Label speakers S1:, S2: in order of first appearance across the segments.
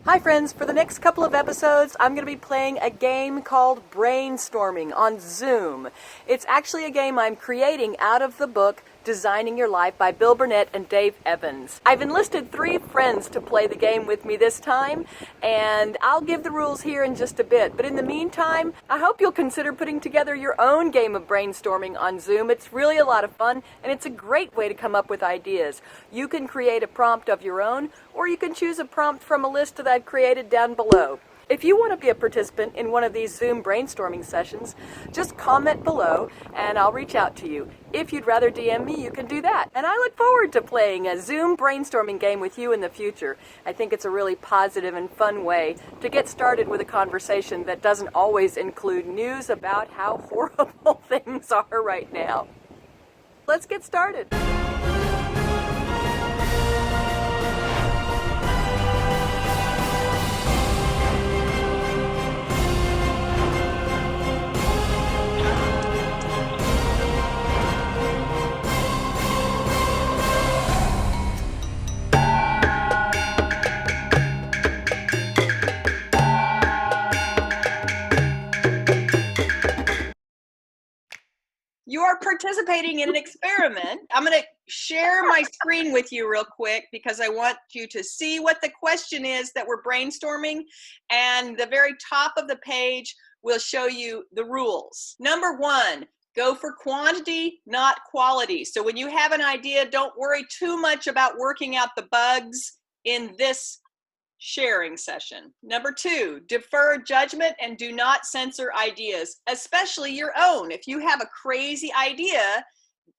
S1: Hi friends, for the next couple of episodes, I'm going to be playing a game called Brainstorming on Zoom. It's actually a game I'm creating out of the book Designing Your Life by Bill Burnett and Dave Evans. I've enlisted 3 friends to play the game with me this time, and I'll give the rules here in just a bit. But in the meantime, I hope you'll consider putting together your own game of brainstorming on Zoom. It's really a lot of fun, and it's a great way to come up with ideas. You can create a prompt of your own, or you can choose a prompt from a list that I've created down below. If you want to be a participant in one of these Zoom brainstorming sessions, just comment below and I'll reach out to you. If you'd rather DM me, you can do that. And I look forward to playing a Zoom brainstorming game with you in the future. I think it's a really positive and fun way to get started with a conversation that doesn't always include news about how horrible things are right now. Let's get started. You are participating in an experiment. I'm going to share my screen with you real quick because I want you to see what the question is that we're brainstorming. And the very top of the page will show you the rules. Number 1, go for quantity, not quality. So when you have an idea, don't worry too much about working out the bugs in this sharing session. Number 2, defer judgment and do not censor ideas, especially your own. If you have a crazy idea,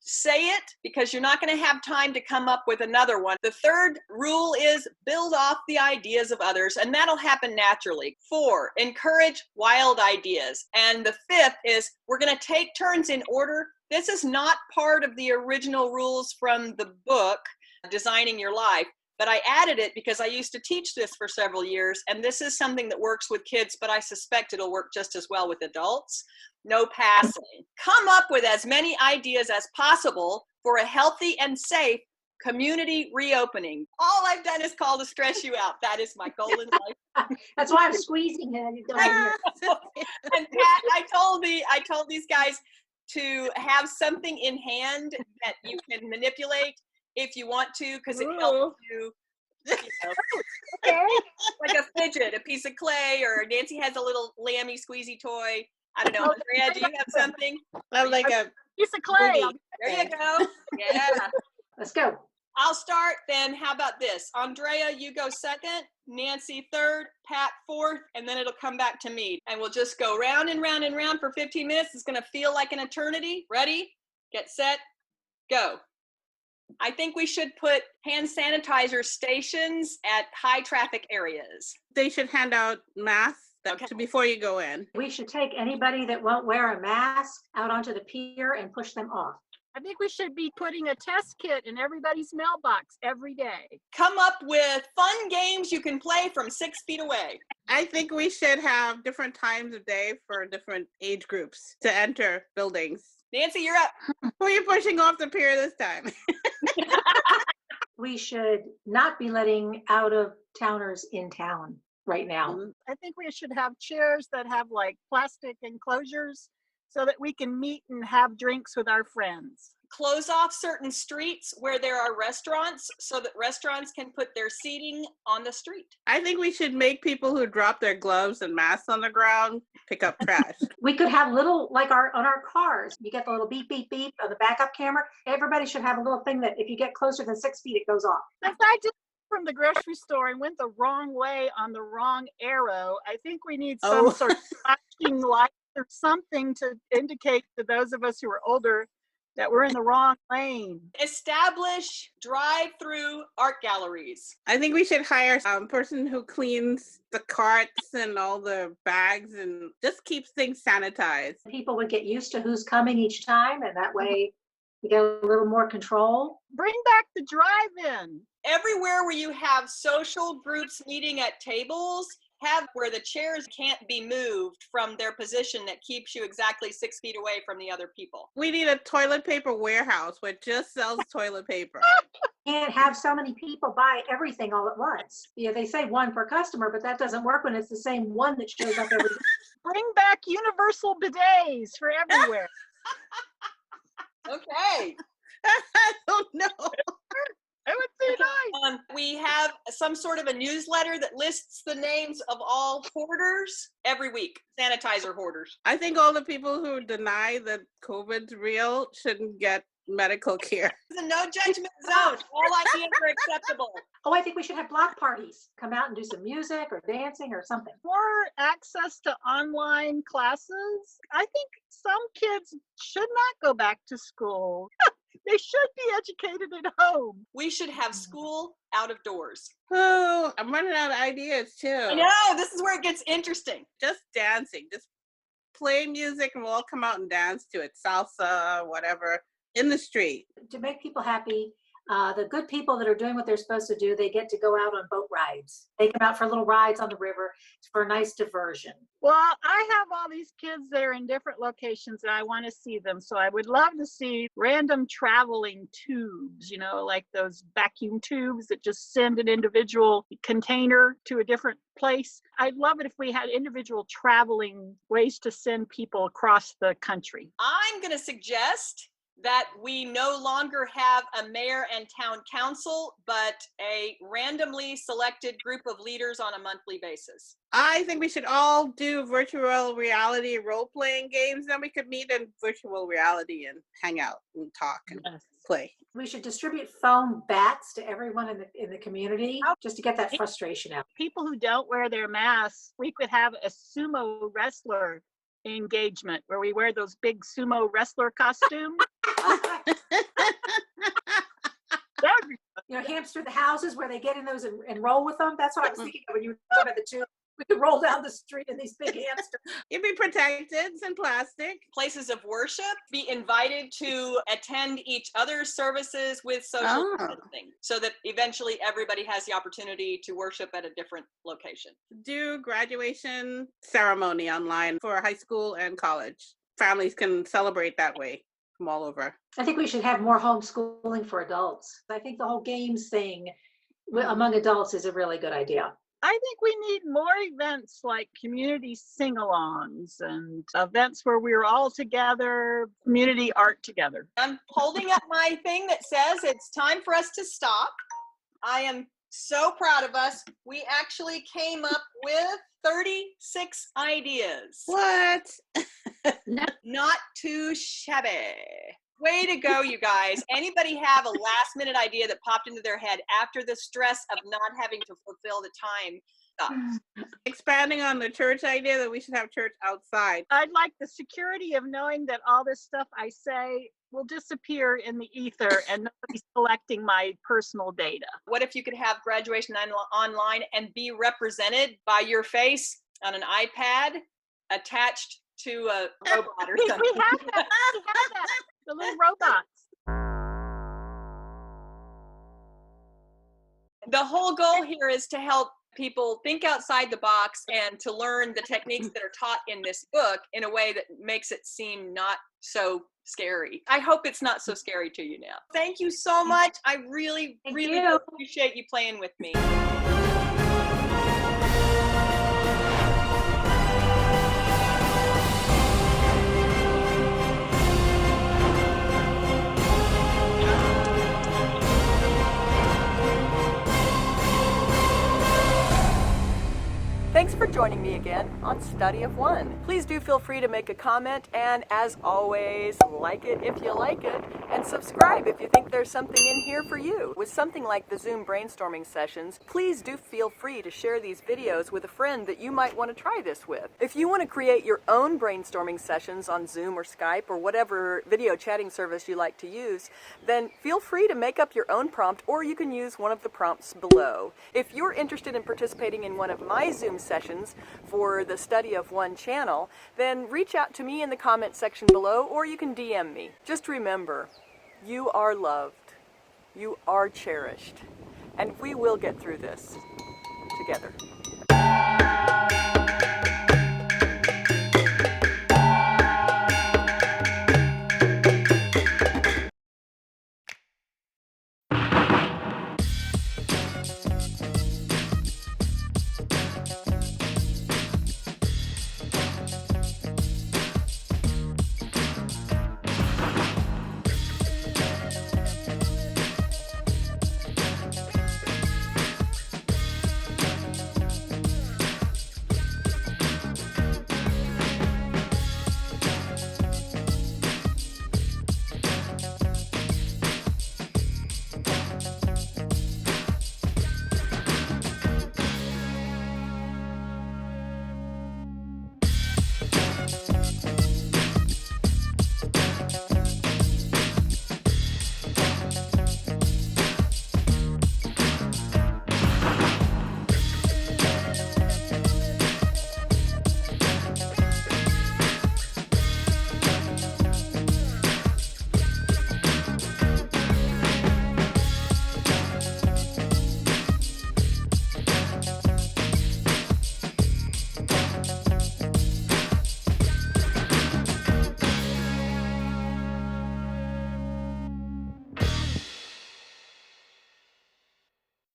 S1: say it because you're not going to have time to come up with another one. The third rule is build off the ideas of others, and that'll happen naturally. 4, encourage wild ideas. And the 5th is we're going to take turns in order. This is not part of the original rules from the book, Designing Your Life. But I added it because I used to teach this for several years, and this is something that works with kids, but I suspect it'll work just as well with adults. No passing. Come up with as many ideas as possible for a healthy and safe community reopening. All I've done is call to stress you out. That is my goal in life.
S2: That's why I'm squeezing it.
S1: And Pat, I told these guys to have something in hand that you can manipulate if you want to, because it helps you,
S2: Okay.
S1: like a fidget, a piece of clay, or Nancy has a little lammy squeezy toy. I don't know. Andrea, do you have something?
S3: I like a
S2: piece of clay.
S1: There you go. Yeah.
S2: Let's go.
S1: I'll start then. How about this? Andrea, you go second, Nancy third, Pat fourth, and then it'll come back to me. And we'll just go round and round and round for 15 minutes. It's going to feel like an eternity. Ready? Get set. Go. I think we should put hand sanitizer stations at high traffic areas.
S3: They should hand out masks before you go in.
S2: We should take anybody that won't wear a mask out onto the pier and push them off.
S4: I think we should be putting a test kit in everybody's mailbox every day.
S1: Come up with fun games you can play from 6 feet away.
S3: I think we should have different times of day for different age groups to enter buildings.
S1: Nancy, you're up.
S3: Who are you pushing off the pier this time?
S2: We should not be letting out-of-towners in town right now.
S4: I think we should have chairs that have like plastic enclosures so that we can meet and have drinks with our friends.
S1: Close off certain streets where there are restaurants so that restaurants can put their seating on the street.
S3: I think we should make people who drop their gloves and masks on the ground pick up trash.
S2: We could have little, like on our cars, you get the little beep, beep, beep on the backup camera. Everybody should have a little thing that if you get closer than 6 feet, it goes off.
S4: If I just from the grocery store and went the wrong way on the wrong arrow, I think we need some sort of flashing light or something to indicate to those of us who are older that we're in the wrong lane.
S1: Establish drive-through art galleries.
S3: I think we should hire a person who cleans the carts and all the bags and just keeps things sanitized.
S2: People would get used to who's coming each time, and that way you get a little more control.
S4: Bring back the drive-in.
S1: Everywhere where you have social groups meeting at tables, have where the chairs can't be moved from their position that keeps you exactly 6 feet away from the other people.
S3: We need a toilet paper warehouse where it just sells toilet paper.
S2: Can't have so many people buy everything all at once. Yeah, they say one per customer, but that doesn't work when it's the same one that shows up every day.
S4: Bring back universal bidets for everywhere.
S1: Okay.
S3: I don't know.
S4: It would be nice.
S1: We have some sort of a newsletter that lists the names of all hoarders every week, sanitizer hoarders.
S3: I think all the people who deny that COVID's real shouldn't get medical care.
S1: It's a no judgment zone. All ideas are acceptable.
S2: Oh, I think we should have block parties. Come out and do some music or dancing or something.
S4: More access to online classes. I think some kids should not go back to school. They should be educated at home.
S1: We should have school out of doors.
S3: Oh, I'm running out of ideas too.
S1: I know, this is where it gets interesting.
S3: Just dancing. Just play music and we'll all come out and dance to it. Salsa, whatever, in the street.
S2: To make people happy, the good people that are doing what they're supposed to do, they get to go out on boat rides. Take them out for little rides on the river for a nice diversion.
S4: Well, I have all these kids that are in different locations and I want to see them. So I would love to see random traveling tubes, you know, like those vacuum tubes that just send an individual container to a different place. I'd love it if we had individual traveling ways to send people across the country.
S1: I'm going to suggest that we no longer have a mayor and town council, but a randomly selected group of leaders on a monthly basis.
S3: I think we should all do virtual reality role-playing games. Then we could meet in virtual reality and hang out and talk and play.
S2: We should distribute foam bats to everyone in the community just to get that frustration out.
S4: People who don't wear their masks, we could have a sumo wrestler engagement where we wear those big sumo wrestler costumes. That would be
S2: You know, hamster the houses where they get in those and roll with them. That's what I was thinking of when you were talking about the two. We could roll down the street in these big hamsters.
S3: You'd be protected. It's in plastic.
S1: Places of worship, be invited to attend each other's services with social distancing so that eventually everybody has the opportunity to worship at a different location.
S3: Do graduation ceremony online for high school and college. Families can celebrate that way from all over.
S2: I think we should have more homeschooling for adults. I think the whole games thing among adults is a really good idea.
S4: I think we need more events like community sing-alongs and events where we're all together, community art together.
S1: I'm holding up my thing that says it's time for us to stop. I am so proud of us. We actually came up with 36 ideas.
S3: What?
S1: Not too shabby. Way to go, you guys. Anybody have a last minute idea that popped into their head after the stress of not having to fulfill the time?
S3: Expanding on the church idea that we should have church outside.
S4: I'd like the security of knowing that all this stuff I say will disappear in the ether and nobody's collecting my personal data.
S1: What if you could have graduation online and be represented by your face on an iPad attached to a robot or something?
S4: We have that. The little robots.
S1: The whole goal here is to help people think outside the box and to learn the techniques that are taught in this book in a way that makes it seem not so scary. I hope it's not so scary to you now. Thank you so much. I really appreciate you playing with me. Thanks for joining me again on Study of One. Please do feel free to make a comment, and as always, like it if you like it, and subscribe if you think there's something in here for you. With something like the Zoom brainstorming sessions, please do feel free to share these videos with a friend that you might want to try this with. If you want to create your own brainstorming sessions on Zoom or Skype or whatever video chatting service you like to use, then feel free to make up your own prompt, or you can use one of the prompts below. If you're interested in participating in one of my Zoom sessions for the Study of One channel, then reach out to me in the comment section below, or you can DM me. Just remember, you are loved, you are cherished, and we will get through this together.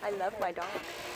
S5: I love my dog.